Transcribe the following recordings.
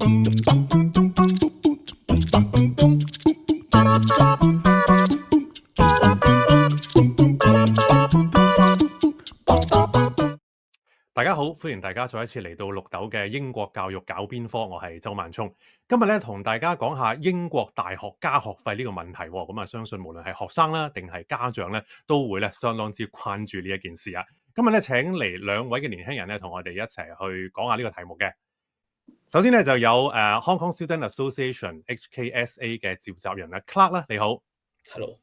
大家好，歡迎大家再一次嚟到綠豆嘅英國教育搞邊科，我係周萬聰。今日咧同大家講下英國大學加學費呢個問題。咁相信無論係學生啦，定係家長咧，都會咧相當之關注呢一件事啊。今日咧請嚟兩位嘅年輕人咧，同我哋一齊去講下呢個題目嘅。首先咧就有Hong Kong Student Association HKSA 嘅召集人啊 Clark 啦，你好。Hello。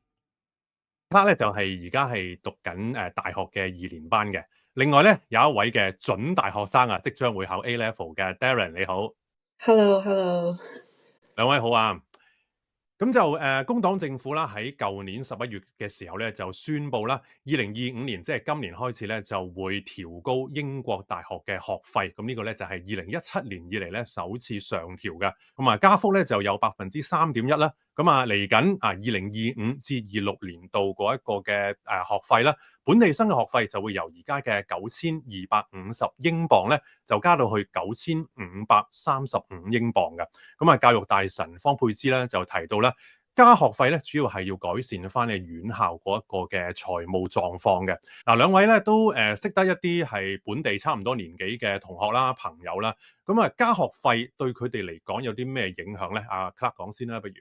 Clark 咧就係而家係讀緊大學嘅2年班嘅。另外咧有一位嘅準大學生啊，即將會考 A Level 嘅 Darren， 你好。Hello。兩位好啊。咁就工黨政府啦，喺舊年11月嘅時候咧，就宣布啦，2025年即係今年開始咧，就會調高英國大學嘅學費。咁呢個咧就係2017年以嚟咧首次上調嘅。咁啊加幅咧就有3.1%啦。咁啊嚟緊2025至26年度嗰一個嘅學費啦，本地生嘅學費就會由而家嘅9250英鎊咧，就加到去9535英鎊嘅。咁啊，教育大臣方沛芝咧就提到咧，加學費咧主要係要改善翻嘅院校嗰一個嘅財務狀況嘅。嗱，兩位咧都識得一啲係本地差唔多年紀嘅同學啦、朋友啦。咁啊，加學費對佢哋嚟講有啲咩影響咧？阿 Clark 講先啦，不如。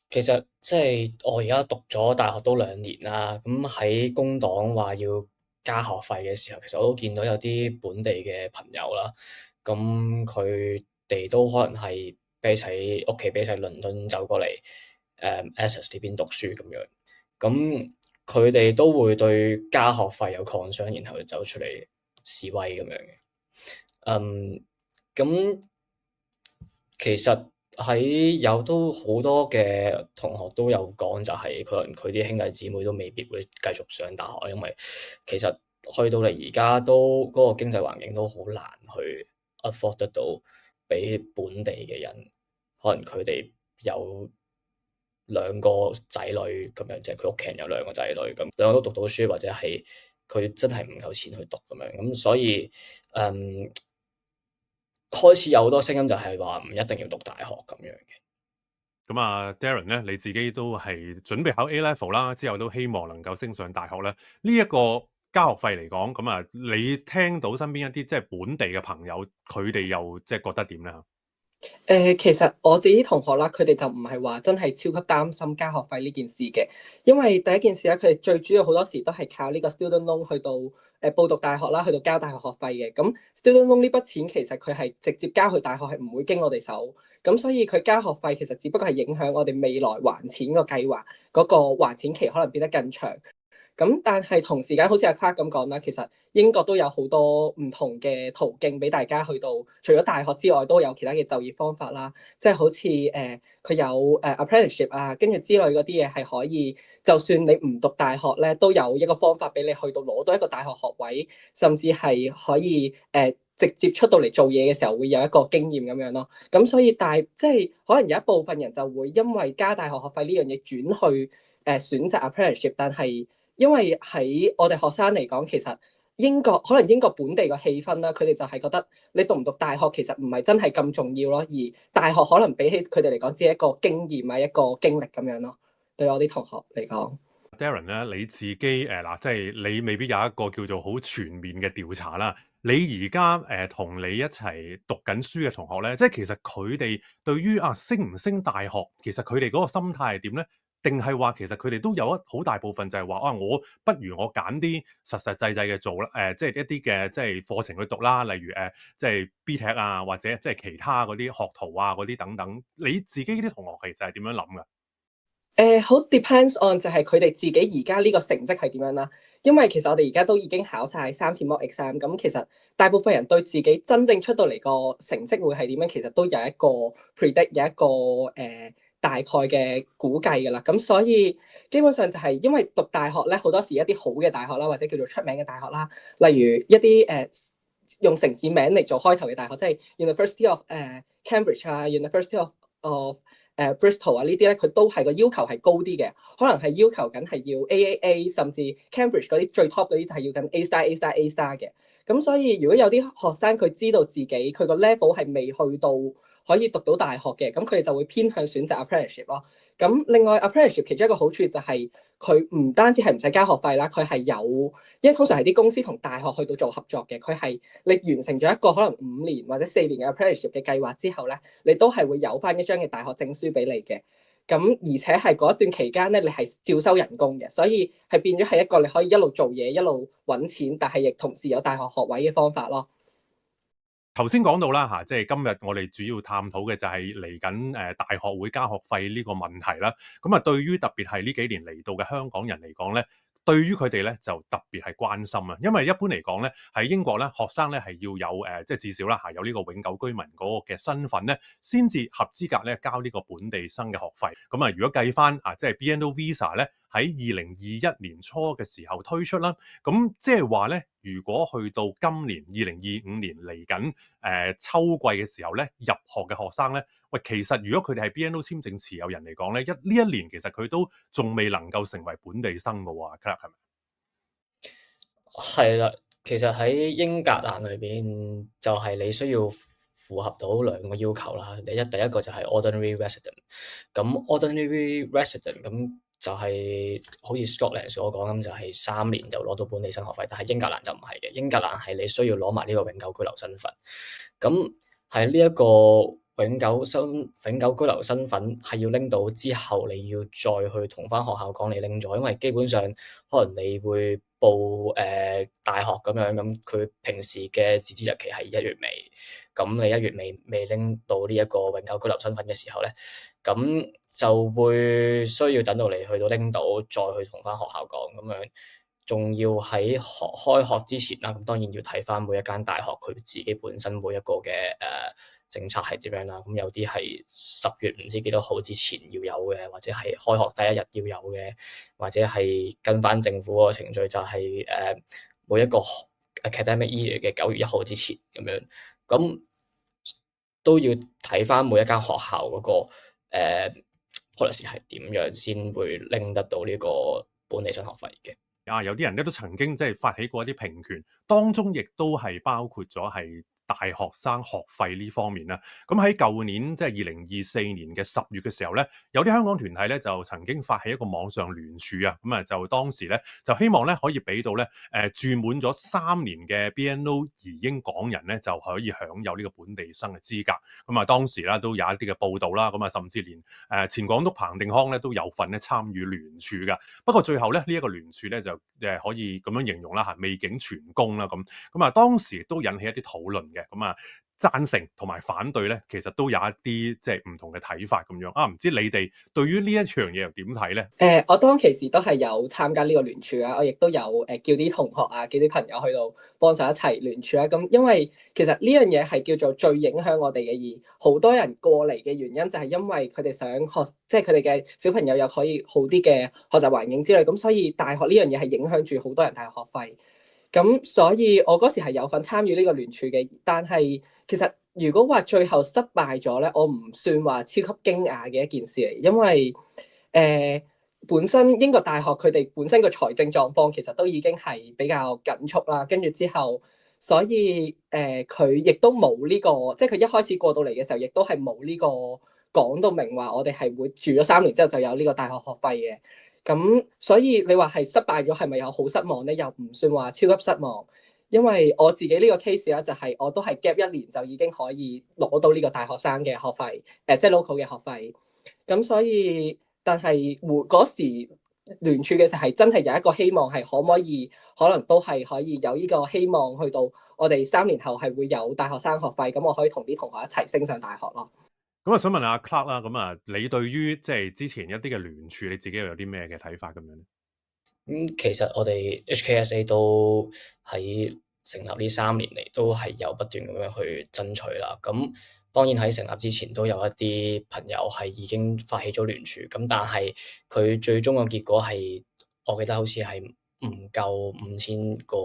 其實即係我而家讀咗大學都2年啦，咁喺工黨話要加學費嘅時候，其實我都見到有啲本地嘅朋友啦，咁佢哋都可能係 base 喺屋企 base 喺倫敦走過嚟Essex 呢邊讀書咁樣，咁佢哋都會對加學費有 concern，然後就走出嚟示威咁樣嘅。咁其實有都好多嘅同學都有講，就係可能佢啲兄弟姊妹都未必會繼續上大學，因為其實去到嚟而家都嗰個經濟環境都好難去 afford 得到，俾本地嘅人可能佢哋有2個仔女咁樣，即係佢屋企人有2個仔女咁，兩個都讀到書，或者係佢真係唔夠錢去讀咁樣，咁所以開始有好多聲音就係話唔一定要讀大學咁樣嘅。咁啊 Darren 咧，你自己都係準備考 A Level 啦，之後都希望能夠升上大學咧。呢一個加學費嚟講，咁啊，你聽到身邊一啲即係本地嘅朋友，佢哋又即係覺得點咧？其實我自己同學啦，佢哋就唔係話真係超級擔心加學費呢件事嘅，因為第一件事咧，佢哋最主要好多時都係靠呢個 student loan 去到報讀大學啦，去到交大學學費嘅。咁 student loan 呢筆錢其實佢係直接交去大學，係唔會經我哋手。咁所以佢加學費其實只不過係影響我哋未來還錢個計劃，嗰個還錢期可能變得更長。咁但係同時間好似阿 Clark 咁講啦，其實英國都有好多唔同嘅途徑俾大家去到，除咗大學之外，都有其他嘅就業方法啦。即係好似佢有apprenticeship 啊，跟住之類嗰啲嘢係可以，就算你唔讀大學咧，都有一個方法俾你去到攞到一個大學學位，甚至係可以直接出到嚟做嘢嘅時候會有一個經驗咁樣咯。咁所以即係可能有一部分人就會因為加大學學費呢樣嘢轉去選擇 apprenticeship， 但係因為喺我哋學生嚟講，其實可能英國本地嘅氣氛啦，佢哋就係覺得你讀唔讀大學其實唔係真係咁重要咯，而大學可能比起佢哋嚟講，只係一個經驗啊，一個經歷咁樣咯。對我啲同學嚟講，Darren 咧，你自己嗱，即係你未必有一個叫做好全面嘅調查啦。你而家同你一齊讀緊書嘅同學咧，即係其實佢哋對於升唔升大學，其實佢哋嗰個心態係點咧？定係話其實佢哋都有好大部分就係話我不如我揀啲實實際際嘅做啦，即係一啲嘅即係課程去讀啦，例如即係 BTEC 啊，或者即係其他嗰啲學徒啊嗰啲等等。你自己啲同學其實係點樣諗㗎？好 depends on 就係佢哋自己而家呢個成績係點樣啦。因為其實我哋而家都已經考晒3次 mock exam，咁其實大部分人對自己真正出到嚟個成績會係點樣，其實都有一個 predict， 有一個大概嘅估計㗎啦。咁所以基本上就係因為讀大學咧，好多時一啲好嘅大學啦，或者叫做出名嘅大學啦，例如一啲用城市名嚟做開頭嘅大學，即係 University of Cambridge 啊，University of Bristol 啊，呢啲咧佢都係個要求係高啲嘅，可能係要求緊係要 AAA， 甚至 Cambridge 嗰啲最 top 嗰啲就係要緊 A star 嘅。咁所以如果有啲學生佢知道自己佢個 level 係未去到可以讀到大學嘅，咁佢哋就會偏向選擇 apprenticeship 咯。咁另外 apprenticeship 其中一個好處就係佢唔單止係唔使交學費啦，佢係有，因為通常係啲公司同大學去到做合作嘅，佢係你完成咗一個可能5年或者4年嘅 apprenticeship 嘅計劃之後咧，你都係會有翻一張嘅大學證書俾你嘅。咁而且係嗰一段期間咧，你係照收人工嘅，所以係變咗係一個你可以一路做嘢一路揾錢，但係亦同時有大學學位嘅方法咯。頭先講到啦嚇，即係今日我哋主要探討嘅就係嚟緊大學會加學費呢個問題啦。咁啊，對於特別係呢幾年嚟到嘅香港人嚟講咧，對於佢哋咧就特別係關心啊，因為一般嚟講咧喺英國咧，學生咧係要有即係至少啦嚇有呢個永久居民嗰個嘅身份咧，先至合資格咧交呢個本地生嘅學費。咁啊，如果計翻即係 BNO Visa 咧喺2021年初嘅時候推出啦，咁即係話咧，如果去到今年2025年嚟緊秋季嘅時候咧，入學嘅學生咧，喂，其實如果佢哋係 BNO 簽證持有人嚟講咧，呢一年其實佢都仲未能夠成為本地生嘅喎，Clark 係咪？係啦，其實喺英格蘭裏邊就係你需要符合到2個要求啦。第一個就係 ordinary resident，咁 ordinary resident 咁就係好似 Scotland 所講咁，就係3年就攞到本地生學費，但係英格蘭就唔係嘅，英格蘭係你需要攞埋呢個永久居留身份。咁喺呢一個永久居留身份係要拎到之後，你要再去同翻學校講你拎咗，因為基本上可能你會報大學咁樣，咁佢平時嘅截止日期係1月尾，咁你1月尾未拎到呢一個永久居留身份嘅時候咧，咁就會需要等到你去到拎到，再去同翻學校講咁樣。仲要喺開學之前啦，咁當然要睇翻每一間大學佢自己本身每一個嘅政策係點樣啦。咁有啲係10月唔知幾多號之前要有嘅，或者係開學第一日要有嘅，或者係跟翻政府嗰個程序，就係每一個 academic year 嘅9月1號之前咁樣。咁都要睇翻每一間學校嗰個policy 係點樣先會拎得到呢個本地生學費嘅。有啲人咧都曾經即係發起過一啲平權，當中亦都係包括咗係大學生學費呢方面啦。咁喺舊年即係2024年嘅10月嘅時候咧，有啲香港團體咧就曾經發起一個網上聯署啊。咁啊就當時咧就希望咧可以俾到咧住滿咗3年嘅 BNO 移英港人咧就可以享有呢個本地生嘅資格。咁啊當時啦都有一啲嘅報導啦，咁啊甚至連前港督彭定康咧都有份咧參與聯署㗎。不過最後咧呢一個聯署咧就可以咁樣形容啦嚇，未竟全功啦咁啊當時都引起一啲討論嘅，咁啊贊成同埋反對咧，其實都有一啲即係唔同嘅睇法咁樣啊。唔知你哋對於呢一樣嘢又點睇咧？我當其時都係有參加呢個聯署啊，我亦都有叫啲同學啊，叫啲朋友去到幫手一齊聯署啊。咁因為其實呢樣嘢係叫做最影響我哋嘅，而好多人過嚟嘅原因就係因為佢哋想學，即係佢哋嘅小朋友又可以好啲嘅學習環境之類，咁所以大學呢樣嘢係影響住好多人大學學費。咁所以我嗰時係有份參與呢個聯署嘅，但係其實如果話最後失敗咗咧，我唔算話超級驚訝嘅一件事嚟，因為本身英國大學佢哋本身個財政狀況其實都已經係比較緊縮啦，跟住之後，所以佢亦都冇呢個，即係佢一開始過到嚟嘅時候，亦都係冇呢個講到明話我哋係會住咗3年之後就有呢個大學學費嘅。咁所以你話係失敗咗，係咪有好失望咧？又唔算話超級失望，因為我自己呢個 case 咧，就係我都係 gap 1年就已經可以攞到呢個大學生嘅學費，即係 local 嘅學費。咁所以，但係嗰時聯署嘅時候係真係有一個希望，係可能都係可以有呢個希望，去到我哋3年後係會有大學生學費，咁我可以同啲同學一齊升上大學咯。咁啊，想問下 Clark 啦，咁啊，你對於即係之前一啲嘅聯署，你自己又有啲咩嘅睇法咁樣咧？其實我哋 HKSA 都喺成立呢3年嚟，都係有不斷咁樣去爭取啦。咁當然喺成立之前都有一啲朋友係已經發起咗聯署，咁但係佢最終嘅結果係，我記得好似係唔夠5000個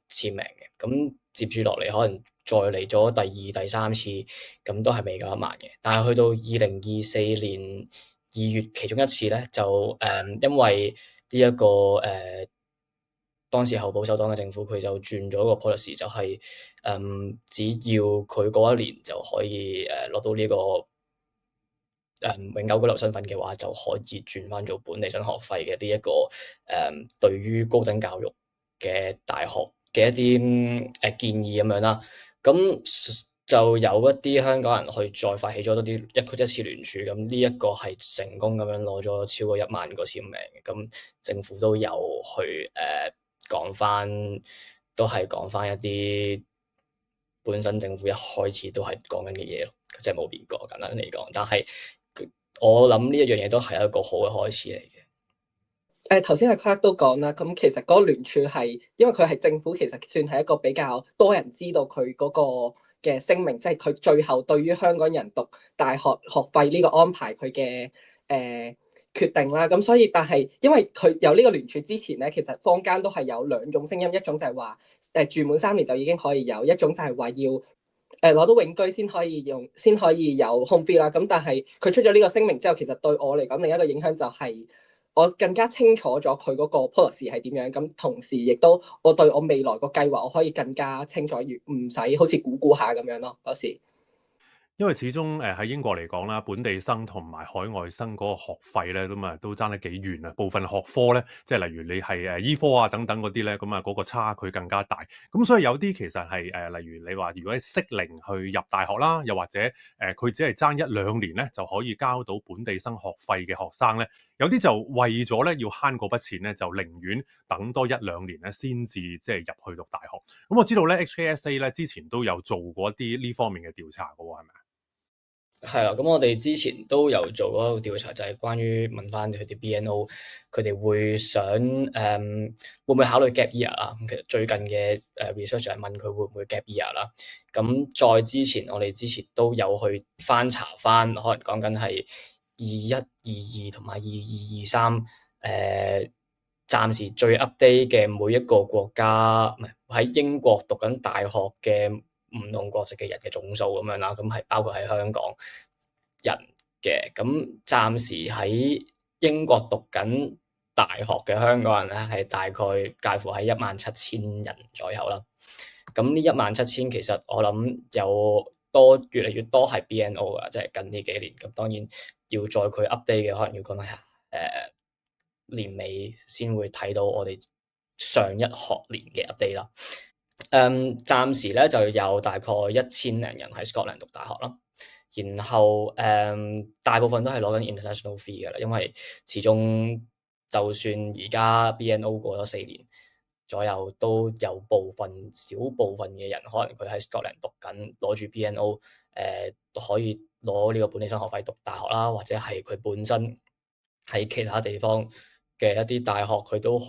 簽名嘅。咁接住落嚟可能再嚟咗第2、第3次，咁都係未夠1萬嘅。但係去到2024年2月其中一次咧，就因為呢一個當時候保守黨嘅政府佢就轉咗個 policy，就係、只要佢嗰一年就可以攞到呢、個永久居留身份嘅話，就可以轉翻做本地生學費嘅呢一個對於高等教育嘅大學嘅一啲建議咁樣啦。咁就有一啲香港人去再發起咗多啲一次聯署，咁呢一個係成功咁樣攞咗超過1萬個簽名嘅。咁政府都有去講翻，都係講翻一啲本身政府一開始都係講緊嘅嘢咯，即係冇變過，簡單嚟講。但係我諗呢一樣嘢都係一個好嘅開始嚟嘅。頭先阿 Clark 都講啦，咁其實嗰個聯署係因為佢係政府，其實算係一個比較多人知道佢嗰個嘅聲明，即係佢最後對於香港人讀大學學費呢個安排佢嘅決定啦。咁所以但係因為佢有呢個聯署之前咧，其實坊間都係有兩種聲音，一種就係話住滿3年就已經可以有，一種就係話要攞到永居先可以有 home free 啦。咁但係佢出咗呢個聲明之後，其實對我嚟講另一個影響就係我更加清楚咗佢嗰個 policy 係點樣，咁同時亦都我對我未來個計劃我可以更加清楚，唔使好似估下咁樣咯嗰時。因為始終喺英國嚟講啦，本地生同埋海外生嗰個學費咧，咁都爭得幾遠啊！部分學科咧，即係例如你係醫科啊等等嗰啲咧，咁嗰個差距更加大。咁所以有啲其實係例如你話，如果係適齡去入大學啦，又或者佢只係爭1-2年咧就可以交到本地生學費嘅學生咧，有啲就為咗咧要慳嗰筆錢咧，就寧願等多1-2年咧先至即係入去讀大學。咁我知道咧 HKSA 咧之前都有做過一啲呢方面嘅調查㗎喎，係咪啊？係啦，咁我哋之前都有做嗰個調查，就係關於問翻佢哋 BNO，佢哋會想會唔會考慮 gap year 啊？咁其實最近嘅research 係問佢會唔會 gap year 啦。咁再之前，我哋之前都有去翻查翻，可能講緊係21、22同埋22、23暫時最 update 嘅每一個國家，唔係喺英國讀緊大學嘅唔同國籍嘅人嘅總數咁樣啦，咁係包括喺香港人嘅。咁暫時喺英國讀緊大學嘅香港人咧，係大概介乎喺17,000人左右啦。咁呢17,000其實我諗越嚟越多係 BNO 噶，即係近呢幾年。咁當然要再佢 update 嘅，可能要講係年尾先會睇到我哋上一學年嘅 update 啦。暫時咧就有大概1000零人喺 Scotland 讀大學啦，然後大部分都係攞緊 international fee 嘅啦，因為始終就算而家 BNO 過咗4年左右，都有少部分嘅人可能佢喺 Scotland 讀緊，攞住 BNO 可以攞呢個本地生學費讀大學啦，或者係佢本身喺其他地方嘅一啲大學，佢都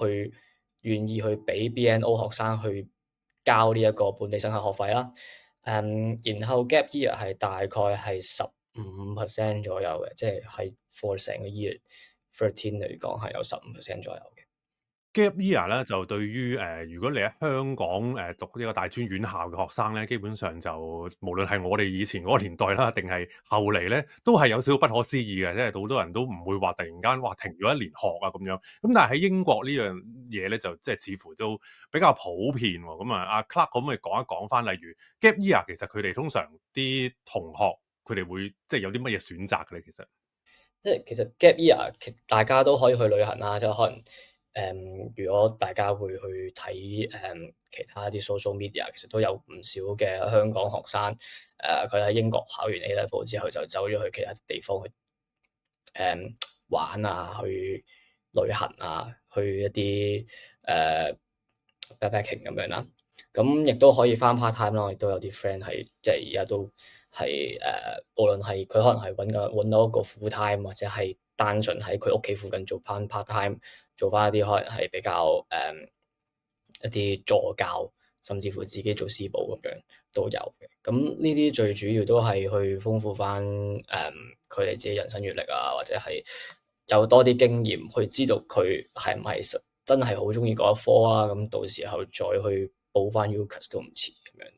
願意去俾 BNO 學生去交呢一個本地生學費啦。然後 gap year 係大概係15% 左右嘅，即係 for 成個 year 13嚟講係有15% 左右嘅。Gap year 咧就對於如果你喺香港讀呢個大專院校嘅學生咧，基本上就無論係我哋以前嗰個年代啦，定係後嚟咧，都係有少少不可思議嘅，即係好多人都唔會話突然間停咗1年學啊咁樣。咁但係喺英國呢樣嘢咧，就即係似乎都比較普遍喎。咁阿 Clark 可唔可以講一講翻，例如 Gap year 其實佢哋通常啲同學佢哋會即係有啲乜嘢選擇嘅咧？即係其實 gap year 大家都可以去旅行啦，即係可能。如果大家會去睇其他啲 social media，其實都有唔少嘅香港學生，佢喺英國考完 A level 之後就走咗去其他地方去玩啊，去旅行啊，去一啲backpacking 咁樣啦。咁亦都可以返 part time 啦，亦都有啲 friend 係即係而家都係無論係佢可能係揾到一個 full time，或者係單純喺佢屋企附近做翻 part time，做翻一啲可能係比較一啲助教，甚至乎自己做私補咁樣都有嘅。咁呢啲最主要都係去豐富翻佢哋自己人生閲歷啊，或者係有多啲經驗，去知道佢係唔係真係好中意嗰一科啊。咁到時候再去報翻 UCAS 都唔遲咁樣。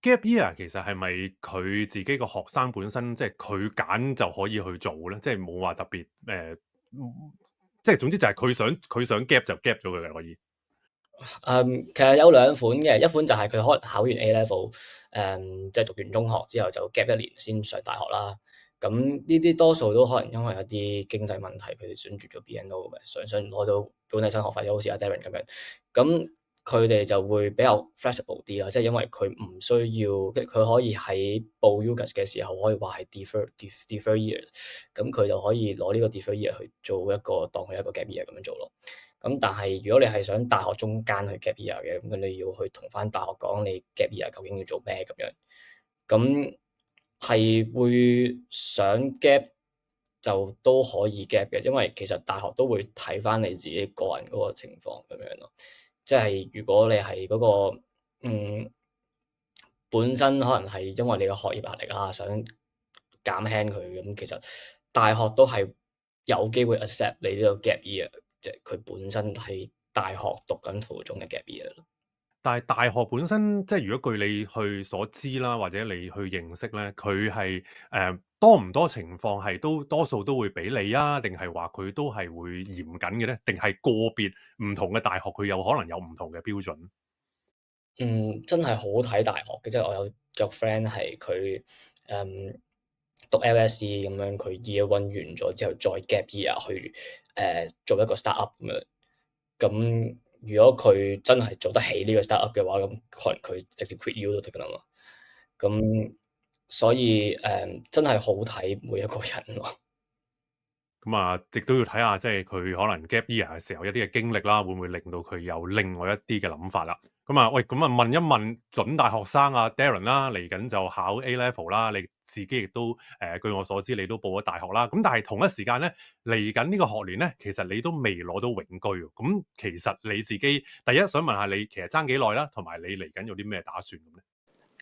Gap year 其實係咪佢自己個學生本身即係佢揀就可以去做咧？即係冇話特別即係總之就係佢想 gap 就 gap 咗佢嘅可以。其實有兩款嘅，一款就係佢可能考完 A level，即係讀完中學之後就 gap 一年先上大學啦。咁呢啲多數都可能因為一啲經濟問題，佢哋想轉咗 BNO 嘅，想攞到本地生學費，好似阿 Darren 咁樣。咁佢哋就會比較 flexible 啲啦，即係因為佢唔需要，佢可以喺報 UCAS 嘅時候可以話係 defer years，咁佢就可以攞呢個 defer year 去做一個當佢一個 gap year 咁樣做咯。咁但係如果你係想大學中間去 gap year 嘅，咁你要去同翻大學講你 gap year 究竟要做咩咁樣，咁係會想 gap 就都可以 gap 嘅，因為其實大學都會睇翻你自己個人嗰個情況咁樣咯。即係如果你係嗰個本身可能係因為你嘅學業壓力啊，想減輕佢咁，其實大學都係有機會 accept 你呢個 gap year，即係佢本身係大學讀緊途中嘅 gap year 咯。但係大學本身，即係如果據你去所知啦，或者你去認識咧，佢係多唔多情況係都多數都會俾你啊？定係話佢都係會嚴謹嘅咧？定係個別唔同嘅大學佢有可能有唔同嘅標準？真係好睇大學嘅，即係我有 friend 係佢讀 LSE 咁樣，佢 year one 完咗之後再 gap year 去做一個 startup 咁樣。咁如果佢真係做得起呢個 startup 嘅話，咁可能佢直接 quit U 都得㗎啦嘛。咁所以真係好睇每一個人咯。咁啊，亦都要睇下，即係佢可能 gap year 嘅時候一啲嘅經歷啦，會唔會令到佢有另外一啲嘅諗法啦？咁啊，喂，咁啊問一問準大學生啊 Darren 啦，嚟緊就考 A level 啦，你自己亦都據我所知你都報咗大學啦。咁但係同一時間咧，嚟緊呢個學年咧，其實你都未攞到永居喎。咁其實你自己第一想問下你，其實爭幾耐啦，同埋你嚟緊有啲咩打算咁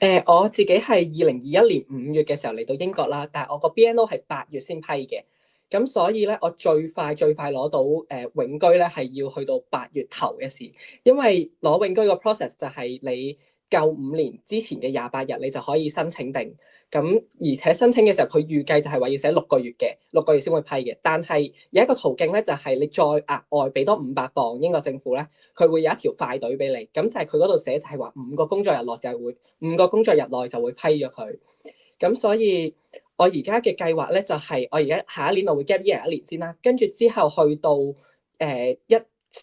咧？我自己係2021年5月嘅時候嚟到英國啦，但係我個 BNO 係8月先批嘅，咁所以咧我最快攞到永居咧係要去到8月頭嘅事，因為攞永居個 process 就係你夠5年之前嘅28日你就可以申請定，咁而且申請嘅時候佢預計就係話要寫6個月嘅，6個月先會批嘅，但係有一個途徑咧就係你再額外俾多500磅英國政府咧，佢會有一條快隊俾你，咁就係佢嗰度寫就係話5個工作日內就係會5個工作日內就會批咗佢，咁所以我而家嘅計劃咧就係我而家下一年我會 gap year 1年先啦，跟住之後去到一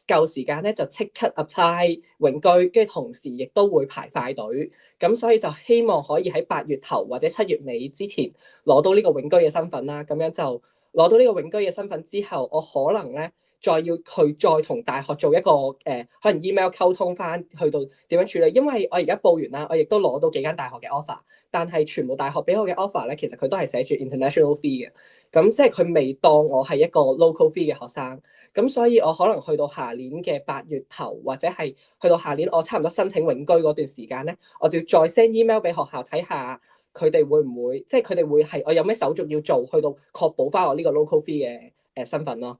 夠時間咧就即刻 apply 永居，跟住同時亦都會排快隊，咁所以就希望可以喺8月頭或者7月尾之前攞到呢個永居嘅身份啦，咁樣就攞到呢個永居嘅身份之後，我可能咧再要去再同大學做一個可能 email 溝通翻，去到點樣處理，因為我而家報完啦，我亦都攞到幾間大學嘅 offer，但係全部大學俾我嘅 offer 咧，其實佢都係寫住 international fee 嘅，咁即係佢未當我係一個 local fee 嘅學生。咁所以我可能去到下年嘅8月頭，或者係去到下年我差唔多申請永居嗰段時間咧，我就要再 send email 俾學校睇下佢哋會唔會，即係佢哋會係我有咩手續要做，去到確保翻我呢個 local fee 嘅身份咯。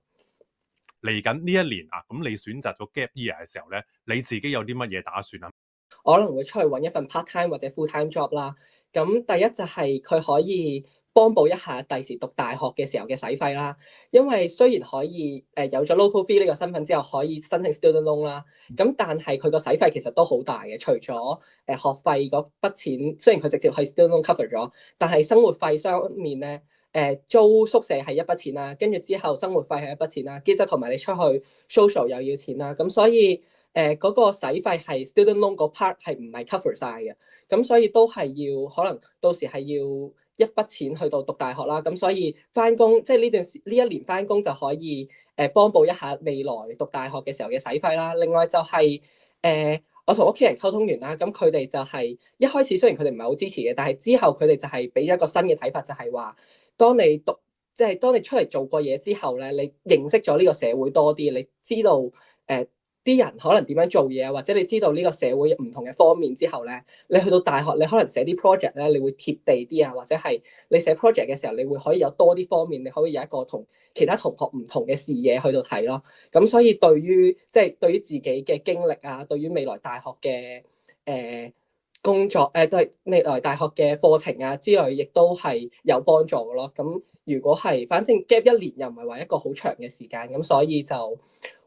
嚟緊呢一年啊，咁你選擇咗 gap year 嘅時候咧，你自己有啲乜嘢打算啊？我可能會出去揾一份 part time 或者 full time job 啦。咁第一就係佢可以幫補一下第時讀大學嘅時候嘅使費啦。因為雖然可以有咗 local fee 呢個身份之後可以申請 student loan 啦，咁但係佢個使費其實都好大嘅。除咗學費嗰筆錢，雖然佢直接係 student loan cover 咗，但係生活費上面咧租宿舍係一筆錢啦，跟住之後生活費係一筆錢啦，跟住同埋你出去 social 又要錢啦，咁所以嗰個使費係 student loan 嗰 part 係唔係 cover 晒嘅，咁所以都係要可能到時係要一筆錢去到讀大學啦，咁所以翻工即係呢一年翻工就可以幫補一下未來讀大學嘅時候嘅使費啦。另外就係我同屋企人溝通完啦，咁佢哋就係一開始雖然佢哋唔係好支持嘅，但係之後佢哋就係俾咗一個新嘅睇法，就係話當你讀即係當你出嚟做過嘢之後咧，你認識咗呢個社會多啲，你知道啲人可能點樣做嘢，或者你知道呢個社會唔同嘅方面之後咧，你去到大學你可能寫啲 project 咧，你會貼地啲啊，或者係你寫 project 嘅時候，你會可以有多啲方面，你可以有一個同其他同學唔同嘅視野去到睇咯。咁所以對於自己嘅經歷啊，對於未來大學嘅工作對未來大學嘅課程啊之類，亦都係有幫助嘅咯。咁如果係，反正 gap 一年又唔係話一個好長嘅時間，咁所以就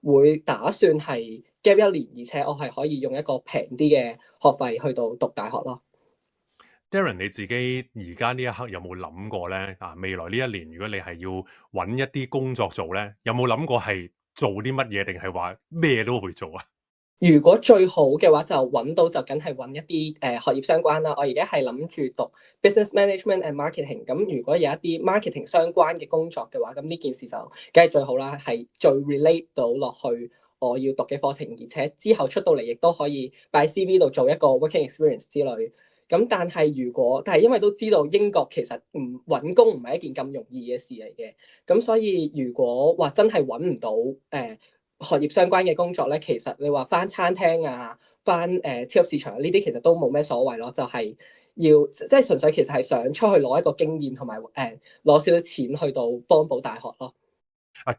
會打算係 gap 一年，而且我係可以用一個平啲嘅學費去到讀大學咯。Darren，你自己而家呢一刻有冇諗過咧？未來呢一年，如果你係要揾一啲工作做咧，有冇諗過係做啲乜嘢，定係話咩都會做啊？如果最好嘅話，就揾到就梗係揾一啲學業相關啦。我而家係諗住讀 business management and marketing。咁如果有一啲 marketing 相關嘅工作嘅話，咁呢件事就梗係最好啦，係最 relate 到落去我要讀嘅課程，而且之後出到嚟亦都可以擺 CV 度做一個 working experience 之類。咁但係因為都知道英國其實揾工唔係一件咁容易嘅事嚟嘅，咁所以如果話真係揾唔到學業相關嘅工作咧，其實你話返餐廳啊、返超級市場呢啲，其實都冇咩所謂咯，就係要即係純粹其實係想出去攞一個經驗同埋攞少少錢去到幫補大學咯。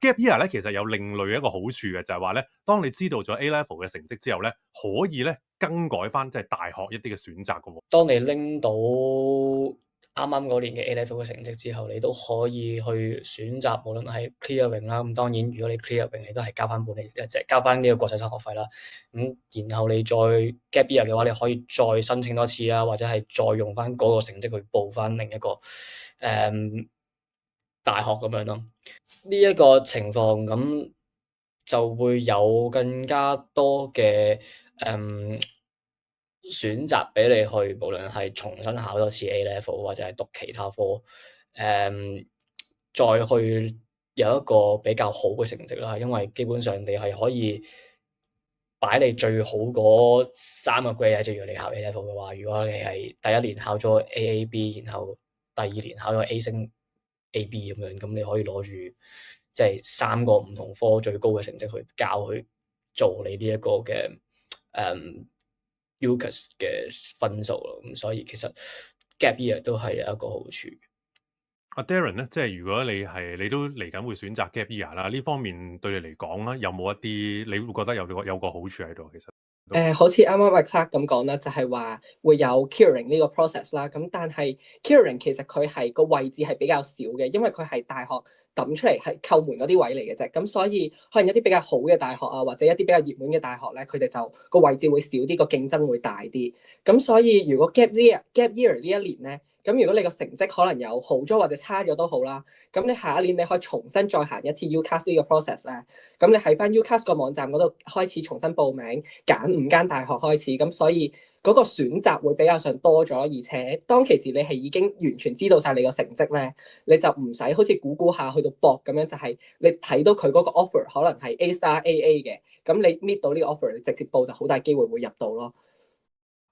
gap year 咧，其實有另類一個好處嘅，就係話咧，當你知道咗 A level 嘅成績之後咧，可以咧更改翻即係大學一啲嘅選擇嘅喎。當你拎到啱啱嗰年嘅 A level 嘅成績之後，你都可以去選擇，無論係 clearing 啦。咁當然，如果你 clearing，你都係交翻本地，即係交翻呢個國際生學費啦。咁然後你再 gap year 嘅話，你可以再申請多次啦，或者係再用翻嗰個成績去報翻另一個大學咁樣咯。呢一個情況咁就會有更加多嘅選擇俾你去，無論係重新考多次 A level 或者係讀其他科，再去有一個比較好嘅成績啦。因為基本上你係可以擺你最好嗰3個 grade，即係如果你考 A level 嘅話，如果你係第一年考咗 AAB，然後第二年考咗 A 升 AB 咁樣，咁你可以攞住即係3個唔同科最高嘅成績去交去做你呢一個嘅UCAS 嘅分數咯。咁所以其實 gap year 都係有一個好處。阿 Darren 咧，即係如果你都嚟緊會選擇 gap year 啦，呢方面對你嚟講啦，有冇一啲你會覺得有個好處喺度？其實好似啱啱阿 Clark 咁講啦，就係話會有 clearing 呢個 process 啦。咁但係 clearing 其實佢係個位置係比較少嘅，因為佢係大學揼出嚟係扣門嗰啲位嚟嘅啫。咁所以可能一啲比較好嘅大學啊，或者一啲比較熱門嘅大學咧，佢哋就個位置會少啲，個競爭會大啲。咁所以如果 gap year 呢一年咧，咁如果你個成績可能有好咗或者差咗都好啦，咁你下一年你可以重新再行一次 UCAS 呢個 process 咧。咁你喺翻 UCAS 個網站嗰度開始重新報名，揀5間大學開始，咁所以嗰個選擇會比較上多咗，而且當其時你係已經完全知道晒你個成績咧，你就唔使好似估下去到搏咁樣，就係你睇到佢嗰個 offer 可能係 A*AA 嘅，咁你 meet 到呢個 offer，你直接報就好大機會會入到咯。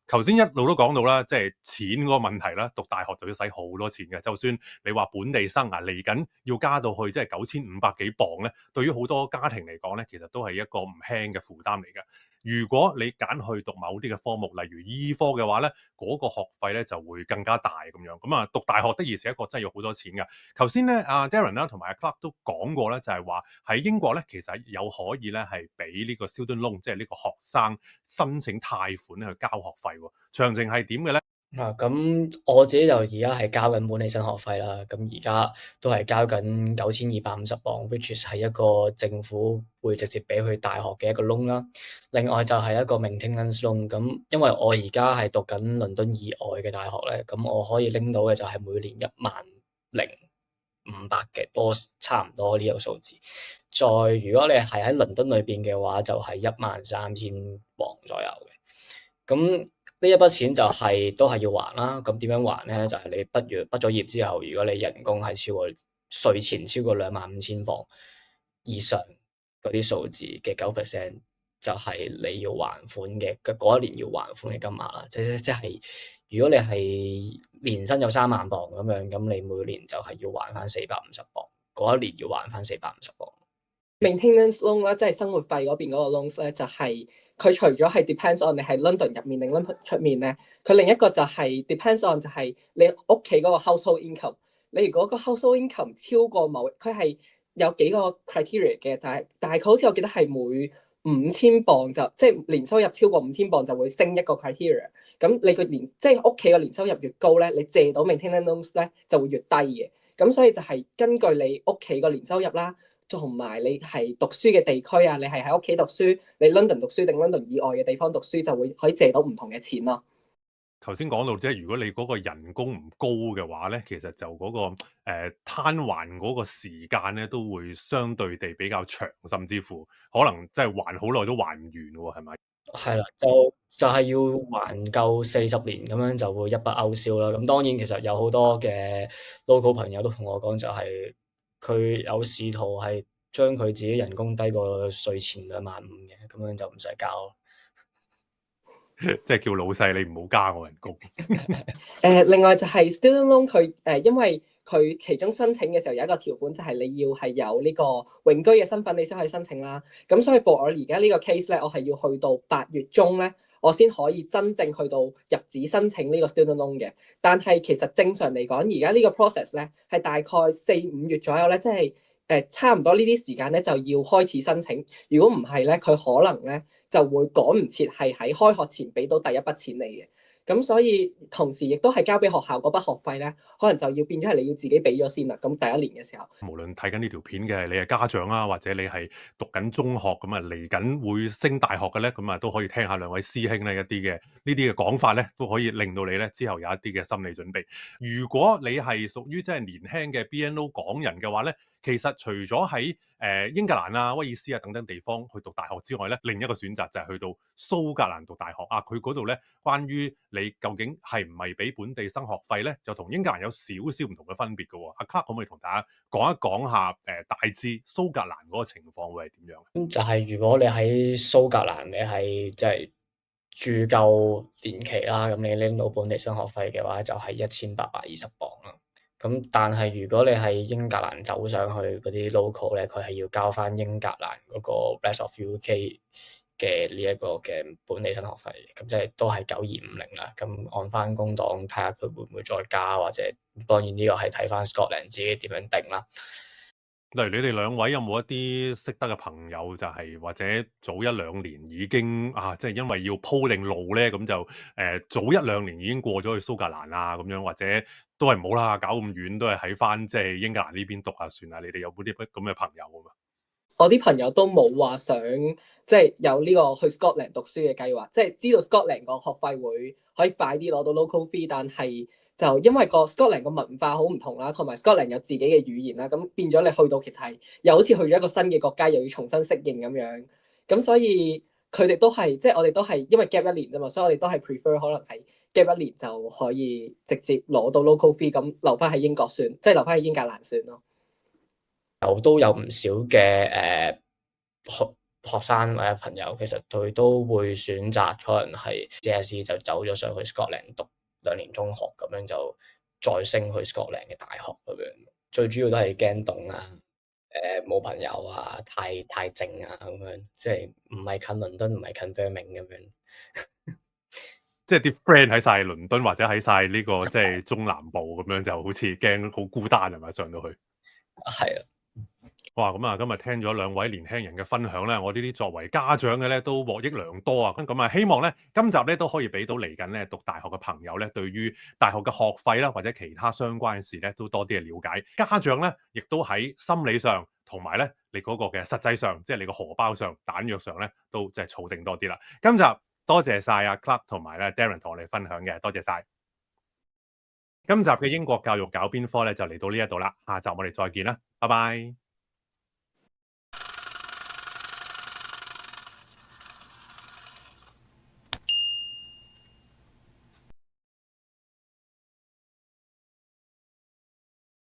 頭先一路都講到啦，即係錢嗰個問題啦，讀大學就要使好多錢嘅。就算你話本地生嚟緊要加到去即係9500幾磅咧，對於好多家庭嚟講咧，其實都係一個唔輕嘅負擔嚟嘅。如果你揀去讀某啲嘅科目，例如醫科嘅話咧，嗰個學費咧就會更加大咁樣。咁讀大學的而且確真係要好多錢㗎。頭先咧，阿 Darren 啦同埋阿 Clark 都講過咧，就係話喺英國咧，其實有可以咧係俾呢個 student loan，即係呢個學生申請貸款去交學費喎。詳情係點嘅咧？咁我自己就而家係交緊本地生學費啦，咁而家都係交緊9250磅，which is 係一個政府會直接俾去大學嘅一個 loan 啦。另外就係一個 maintenance loan，咁因為我而家係讀緊倫敦以外嘅大學咧，咁我可以拎到嘅就係每年10500嘅，多差唔多呢個數字。再如果你係喺倫敦裏邊嘅話，就係13000磅左右嘅。咁呢一筆錢就都係要還啦。咁點樣還咧？就係你畢咗業之後，如果你人工係稅前超過25000磅以上嗰啲數字嘅9%，就係你要還款嘅嗰一年要還款嘅金額啦。即係如果你係年薪有3萬磅咁樣，咁你每年就係要還翻450磅，嗰一年要還翻450磅。Maintenance loan 啦，即係生活費嗰邊嗰個 loans 咧，就係佢除咗係 depends on 你喺 London 入面定 London 出面咧，佢另一個就係 depends on 就係你屋企嗰個 household income。你如果個 household income 超過佢係有幾個 criteria 嘅，但係大概好似我記得係每5000磅就即係年收入超過5000磅就會升一個 criteria。咁你個年即係屋企個年收入越高咧，你借到 maintenance loans 咧就會越低嘅。咁所以就係根據你屋企個年收入啦，同埋你係讀書嘅地區啊，你係喺屋企讀書，你 London 讀書定 London 以外嘅地方讀書，就會可以借到唔同嘅錢咯。頭先講到即係如果你嗰個人工唔高嘅話咧，其實就嗰、個攤還嗰個時間咧都會相對地比較長，甚至乎可能即係還好耐都還唔完喎，係咪？係啦，就係要還夠40年咁樣就會一筆勾銷啦。咁當然其實有好多嘅 local 朋友都同我講，就係佢有試圖係將佢自己人工低過稅前25000嘅，咁樣就唔使交咯。即係叫老細你唔好加我人工。另外就係 student loan 佢因為佢其中申請嘅時候有一個條款，就係你要係有呢個永居嘅身份，你先可以申請啦。咁所以 for 我而家呢個 case 咧，我係要去到8月中咧，我先可以真正去到入紙申請呢個 student loan 嘅。但係其實正常嚟講，而家呢個 process 咧係大概4-5月左右咧，即係差唔多呢啲時間咧就要開始申請。如果唔係咧，佢可能咧就會趕唔切係喺開學前俾到第一筆錢你嘅。咁所以同時亦都係交俾學校嗰筆學費咧，可能就要變咗係你要自己俾咗先啦。咁第一年嘅時候，無論睇緊呢條片嘅你係家長啊，或者你係讀緊中學咁啊，嚟緊會升大學嘅咧，咁啊都可以聽下兩位師兄咧一啲嘅呢啲嘅講法咧，都可以令到你咧之後有一啲嘅心理準備。如果你係屬於即係年輕嘅 BNO 港人嘅話咧，其實除咗喺英格蘭啊、威爾斯啊等等地方去讀大學之外咧，另一個選擇就係去到蘇格蘭讀大學啊。佢嗰度咧，關於你究竟係唔係俾本地生學費咧，就同英格蘭有少少唔同嘅分別嘅喎。阿 Clark 可唔可以同大家講一講下大致蘇格蘭嗰個情況會係點樣？咁就係如果你喺蘇格蘭，你係即係住夠年期啦，咁你拎到本地生學費嘅話，就係1820磅啦。咁但係如果你係英格蘭走上去嗰啲 local 咧，佢係要交翻英格蘭嗰個 rest of UK 嘅呢一個嘅本地生學費，咁即係都係9250啦。咁按翻工黨睇下佢會唔會再加，或者當然呢個係睇翻 Scotland 自己點樣定啦。例如你哋兩位有冇一啲識得嘅朋友，就係或者早1-2年已經即係因為要鋪定路咧，咁就早1-2年已經過咗去蘇格蘭啊咁樣，或者都係唔好啦，搞咁遠都係喺翻即係英格蘭呢邊讀下算啦。你哋有冇啲咁嘅朋友啊嘛？我啲朋友都冇話想即係有呢個去 Scotland 讀書嘅計劃，即係知道 Scotland 個學費會可以快啲攞到 local fee，但係就因為個 Scotland 個文化好唔同啦，同埋 Scotland 有自己嘅語言啦，咁變咗你去到其實係又好似去咗一個新嘅國家，又要重新適應咁樣。咁所以佢哋都係即係我哋都係因為 gap 1年啫嘛，所以我哋都係 prefer 可能係 gap 1年就可以直接攞到 local fee，咁留翻喺英國算，即係留翻喺英格蘭算咯。都有唔少嘅學生或者朋友，其實佢都會選擇可能係 DSE 就走咗上去 Scotland 讀2年中學，咁樣就再升去 Scotland 嘅大學咁樣。最主要都係驚凍啊，冇朋友啊，太靜啊咁樣，即係唔係近倫敦，唔係近 Birmingham 咁樣。即係啲 friend 喺晒倫敦或者喺晒呢個即係中南部咁樣，就好似驚好孤單係咪上到去？係啊。哇！咁啊，今日聽咗兩位年輕人嘅分享咧，我呢啲作為家長嘅咧都獲益良多啊！咁啊，希望咧今集咧都可以俾到嚟緊咧讀大學嘅朋友咧，對於大學嘅學費啦或者其他相關嘅事咧，都多啲嘅了解。家長咧亦都喺心理上同埋咧你嗰個嘅實際上，即係你個荷包上、彈藥上咧，都即係儲定多啲啦。今集多謝晒阿 Clark 同埋咧 Darren 同我哋分享嘅，多謝晒。今集嘅英國教育搞邊科咧就嚟到呢一度啦，下集我哋再見啦，拜拜。